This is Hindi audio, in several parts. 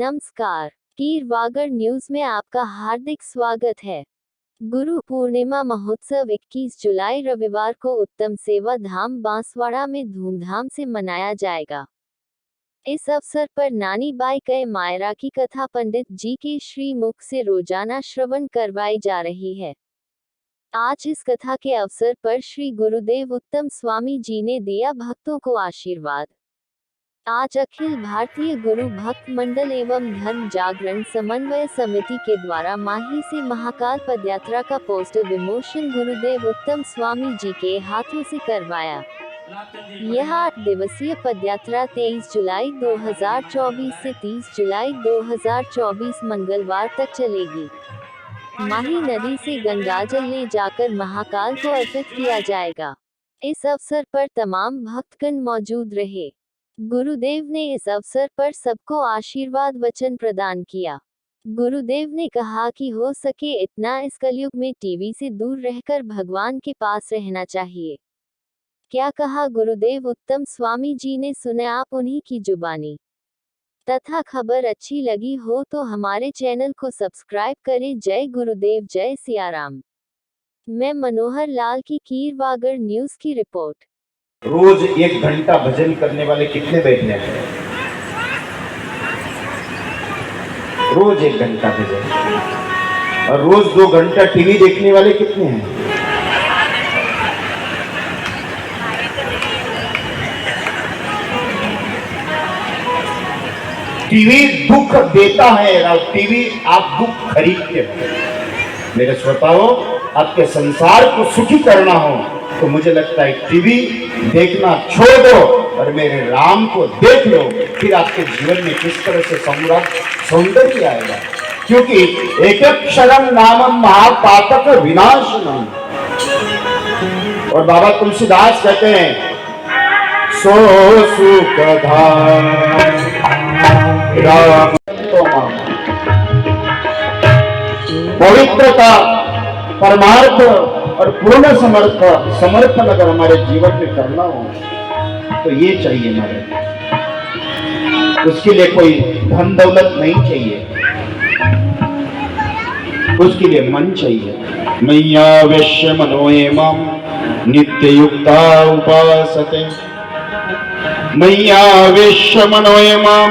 नमस्कार, कीरवागढ़ न्यूज में आपका हार्दिक स्वागत है। गुरु पूर्णिमा महोत्सव 21 जुलाई रविवार को उत्तम सेवा धाम बांसवाड़ा में धूमधाम से मनाया जाएगा। इस अवसर पर नानी बाई कै मायरा की कथा पंडित जी के श्री मुख से रोजाना श्रवण करवाई जा रही है। आज इस कथा के अवसर पर श्री गुरुदेव उत्तम स्वामी जी ने दिया भक्तों को आशीर्वाद। आज अखिल भारतीय गुरु भक्त मंडल एवं धर्म जागरण समन्वय समिति के द्वारा माही से महाकाल पदयात्रा का पोस्टर विमोचन गुरुदेव उत्तम स्वामी जी के हाथों से करवाया। यह 8 दिवसीय पदयात्रा 23 जुलाई 2024 से 30 जुलाई 2024 मंगलवार तक चलेगी। माही नदी से गंगाजल ले जाकर महाकाल को अर्पित किया जाएगा। इस अवसर पर तमाम भक्तगण मौजूद रहे। गुरुदेव ने इस अवसर पर सबको आशीर्वाद वचन प्रदान किया। गुरुदेव ने कहा कि हो सके इतना इस कलयुग में टीवी से दूर रहकर भगवान के पास रहना चाहिए। क्या कहा गुरुदेव उत्तम स्वामी जी ने, सुने आप उन्हीं की जुबानी। तथा खबर अच्छी लगी हो तो हमारे चैनल को सब्सक्राइब करें। जय गुरुदेव, जय सियाराम। मैं मनोहर लाल की कीरवागढ़ न्यूज की रिपोर्ट। रोज 1 घंटा भजन करने वाले कितने बैठे हैं? रोज 1 घंटा भजन। और रोज 2 घंटा टीवी देखने वाले कितने हैं? टीवी दुख देता है और टीवी आप दुख खरीदते हो। मेरे श्रोताओं, आपके संसार को सुखी करना हो तो मुझे लगता है टीवी देखना छोड़ दो और मेरे राम को देख लो, फिर आपके जीवन में किस तरह से सौंदर्य आएगा। क्योंकि एक क्षरम नामम महापातक विनाशनम। और बाबा तुलसीदास कहते हैं, सो सुख राम पवित्रता, परमार्थ और पूर्ण समर्पण अगर हमारे जीवन में करना हो तो ये चाहिए हमारे। उसके लिए कोई धन दौलत नहीं चाहिए, उसके लिए मन चाहिए। मैया वैश्य मनोएमं नित्य युक्ता उपासते। मैया वैश्य मनोएमं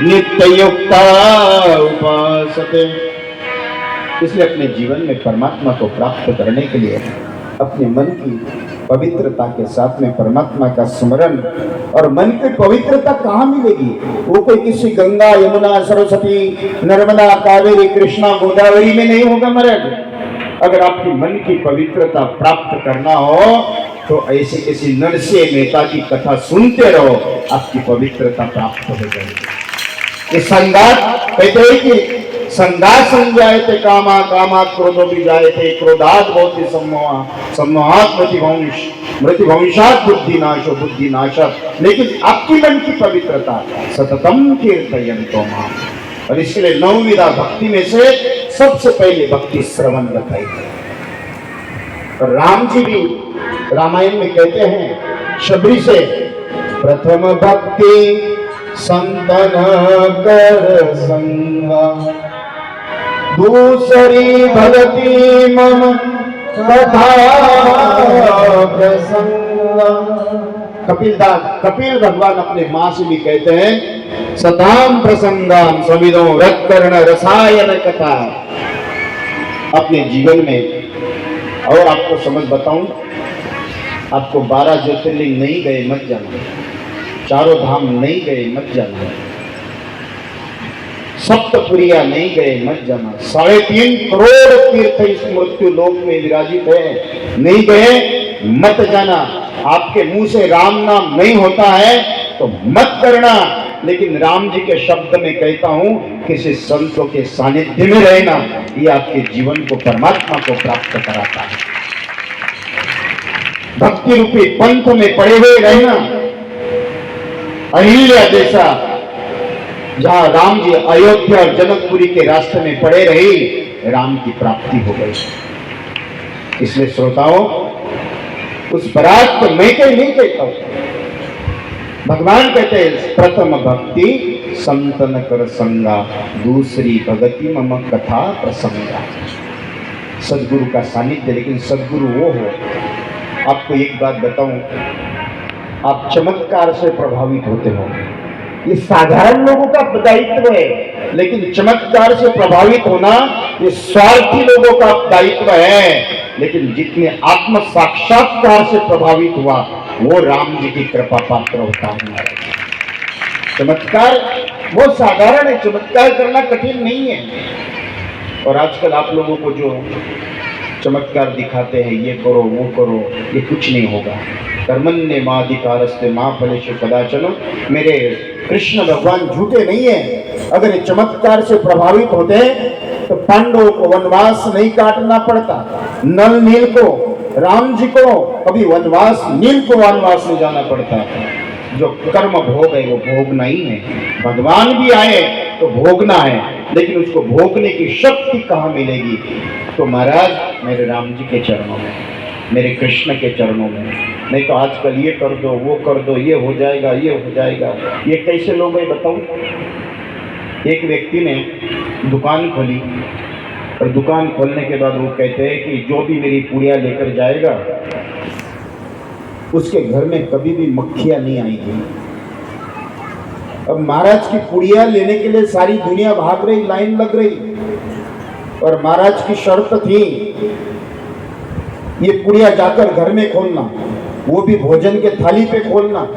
नित्य युक्ता उपासते। इसलिए अपने जीवन में परमात्मा को प्राप्त करने के लिए अपने मन की पवित्रता के साथ में परमात्मा का स्मरण। और मन की पवित्रता कहाँ मिलेगी? वो कोई किसी गंगा, यमुना, सरस्वती, नर्मदा, कावेरी, कृष्णा, गोदावरी में नहीं होगा महाराज। अगर आपकी मन की पवित्रता प्राप्त करना हो तो ऐसे किसी नरसिंह मेहता की कथा सुनते रहो, आपकी पवित्रता प्राप्त हो जाएगी। ये संगात कहते हैं कि संगात संजायते कामा, कामा क्रोधो भी जायते, क्रोधात भवति सम्मोहा, सम्मोहात मृत्युवंशात बुद्धिनाशो, बुद्धिनाशात। लेकिन आपकी मन की पवित्रता सततम कीर्तयन्तो माम। और इसलिए 9 विधा भक्ति में से सबसे पहले भक्ति श्रवण बताई है। और राम जी भी रामायण में कहते हैं शबरी से, प्रथम भक्ति संतन कर संगा, दूसरी भगति मम कथा प्रसंगा। कपिल भगवान अपने मां से भी कहते हैं, सताम प्रसंगाम सविदो रत्कर्ण रसायन कथा। अपने जीवन में और आपको समझ बताऊं, आपको 12 ज्योतिर्लिंग नहीं गए मत जाना, चारों धाम नहीं गए मत जाना, सप्तपुरिया नहीं गए मत जाना, 3.5 करोड़ तीर्थ इस मृत्यु लोक में विराजित है, नहीं गए मत जाना। आपके मुंह से राम नाम नहीं होता है तो मत करना। लेकिन राम जी के शब्द में कहता हूं, किसी संतों के सानिध्य में रहना, ये आपके जीवन को परमात्मा को प्राप्त कराता है। भक्ति रूपी पंथ में पड़े हुए रहना। अहिल्या जैसा, जहां राम जी अयोध्या और जनकपुरी के रास्ते में पड़े रहे, राम की प्राप्ति हो गई। इसलिए श्रोताओं, उस बारात को मैं नहीं कहता हूं, भगवान कहते हैं प्रथम भक्ति संतन कर संगा, दूसरी भगति मम कथा प्रसंगा। सदगुरु का सानिध्य, लेकिन सदगुरु वो हो। आपको एक बात बताऊं, आप चमत्कार से प्रभावित होते हो, ये साधारण लोगों का दायित्व है, लेकिन चमत्कार से प्रभावित होना ये स्वार्थी लोगों का दायित्व है। लेकिन जितने आत्म साक्षात्कार से प्रभावित हुआ वो राम जी की कृपा पात्र होता है। चमत्कार वो साधारण है, चमत्कार करना कठिन नहीं है। और आजकल आप लोगों को जो चमत्कार दिखाते हैं, ये करो वो करो, ये कुछ नहीं होगा। कर्मण्य माधिकारस्ते मां फलेषु कदाचन, मेरे कृष्ण भगवान झूठे नहीं है। अगर ये चमत्कार से प्रभावित होते तो पांडवों को वनवास नहीं काटना पड़ता, नल नील को, राम जी को कभी वनवास, नील को वनवास नहीं जाना पड़ता। जो कर्म भोग है वो भोगना ही है। भगवान भी आए तो भोगना है, लेकिन उसको भोगने की शक्ति कहाँ मिलेगी? तो महाराज मेरे राम जी के चरणों में, मेरे कृष्ण के चरणों में। नहीं तो आजकल ये कर दो वो कर दो, ये हो जाएगा ये हो जाएगा, ये कैसे लोग हैं बताऊं? एक व्यक्ति ने दुकान खोली और दुकान खोलने के बाद वो कहते हैं कि जो भी मेरी पुड़िया लेकर जाएगा उसके घर में कभी भी मक्खियां नहीं आएगी। अब महाराज की पुड़िया लेने के लिए सारी दुनिया भाग रही, लाइन लग रही, और महाराज की शर्त थी ये पुड़िया जाकर घर में खोलना, वो भी भोजन के थाली पे खोलना।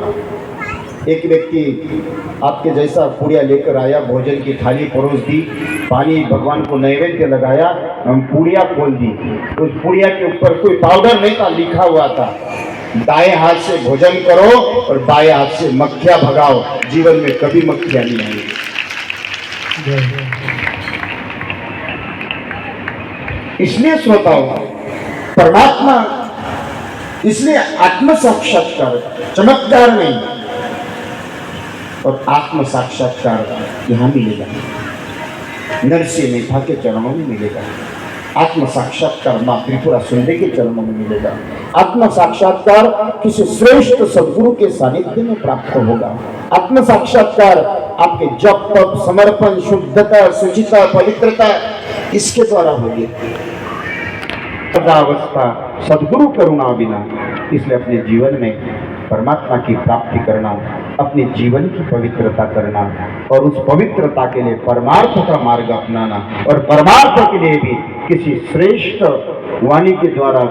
एक व्यक्ति आपके जैसा पुड़िया लेकर आया, भोजन की थाली परोस दी, पानी भगवान को नैवेद्य लगाया, हम पुड़िया खोल दी। उस पुड़िया के ऊपर कोई पाउडर नहीं था, लिखा हुआ था दाएं हाथ से भोजन करो और बाएं हाथ से मक्खियां भगाओ, जीवन में कभी मक्खियां नहीं आएंगी। इसलिए श्रोताओं, परमात्मा, इसलिए आत्म साक्षात्कार, चमत्कार नहीं, और आत्म साक्षात्कार यहां मिलेगा, नरसिंह मेहता के चरणों में मिलेगा। आत्म साक्षात्कार मां त्रिपुरा सुंदरी के चरणों में मिलेगा। आत्म साक्षात्कार किसी श्रेष्ठ सदगुरु के सानिध्य में प्राप्त होगा। आत्म साक्षात्कार आपके जप तप समर्पण शुद्धता शुचिता पवित्रता इसके द्वारा होगी। अवस्था सदगुरु करुणा बिना, इसलिए अपने जीवन में परमात्मा की प्राप्ति करना, अपने जीवन की पवित्रता करना, और उस पवित्रता के लिए परमार्थ का मार्ग अपनाना, और परमार्थ के लिए भी किसी श्रेष्ठ वाणी के द्वारा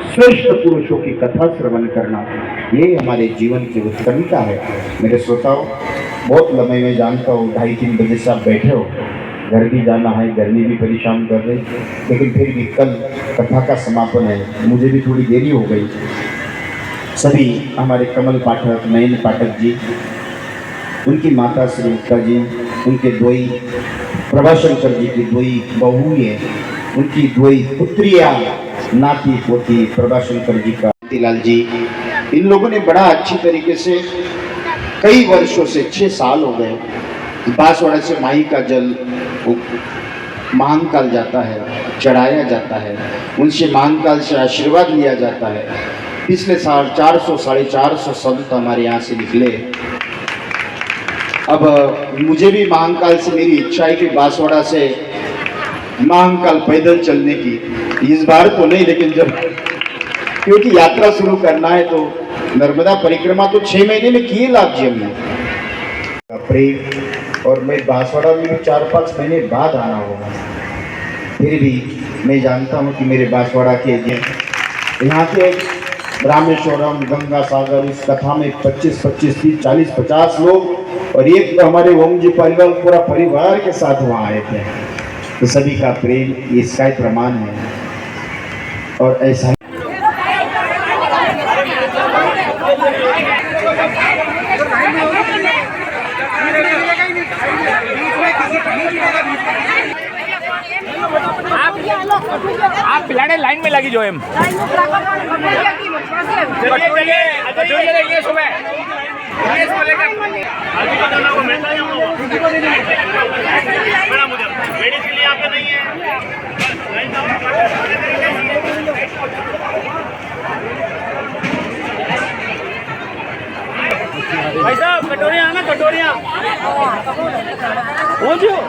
श्रेष्ठ पुरुषों की कथा श्रवण करना, ये हमारे जीवन की उत्तमता है। मेरे श्रोताओं, बहुत लंबे में जानता हूँ 2:30-3 बजे से आप बैठे हो, घर भी जाना है, गर्मी भी परेशान कर रही, लेकिन फिर भी कल कथा का समापन है, मुझे भी थोड़ी देरी हो गई। सभी हमारे कमल पाठक, नयन पाठक जी, उनकी माता श्री गुप्ता जी, उनके दोई प्रभाशंकर जी की दोई बहू है, उनकी दोई पुत्रियाँ, नाती पोती प्रभाशंकर जी का मोतीलाल जी, इन लोगों ने बड़ा अच्छी तरीके से कई वर्षों से 6 साल हो गए बांसवाड़ा से माही का जल महाकाल जाता है, चढ़ाया जाता है, उनसे महाकाल से आशीर्वाद लिया जाता है। पिछले साल 400-450 संत हमारे यहाँ से निकले। अब मुझे भी महाकाल से मेरी इच्छा है कि बांसवाड़ा से महाकाल पैदल चलने की, इस बार तो नहीं, लेकिन जब क्योंकि यात्रा शुरू करना है तो नर्मदा परिक्रमा तो 6 महीने में किए लाभ जी हमने अप्रैल, और मैं बांसवाड़ा में भी 4-5 महीने बाद आना होगा। फिर भी मैं जानता हूँ कि मेरे बांसवाड़ा के यहाँ के रामेश्वरम, गंगा सागर, इस कथा में 25, 30, 40, 50 लोग, और एक तो हमारे ओम जी परिवार पूरा परिवार के साथ वहाँ आए थे। तो सभी का प्रेम इसका ही प्रमाण है। और ऐसा आप पिलाने लाइन में लगी जो है। चलिए सुबह भाई साहब कटोरियाँ आना, कटोरियाँ પહોંચ્યું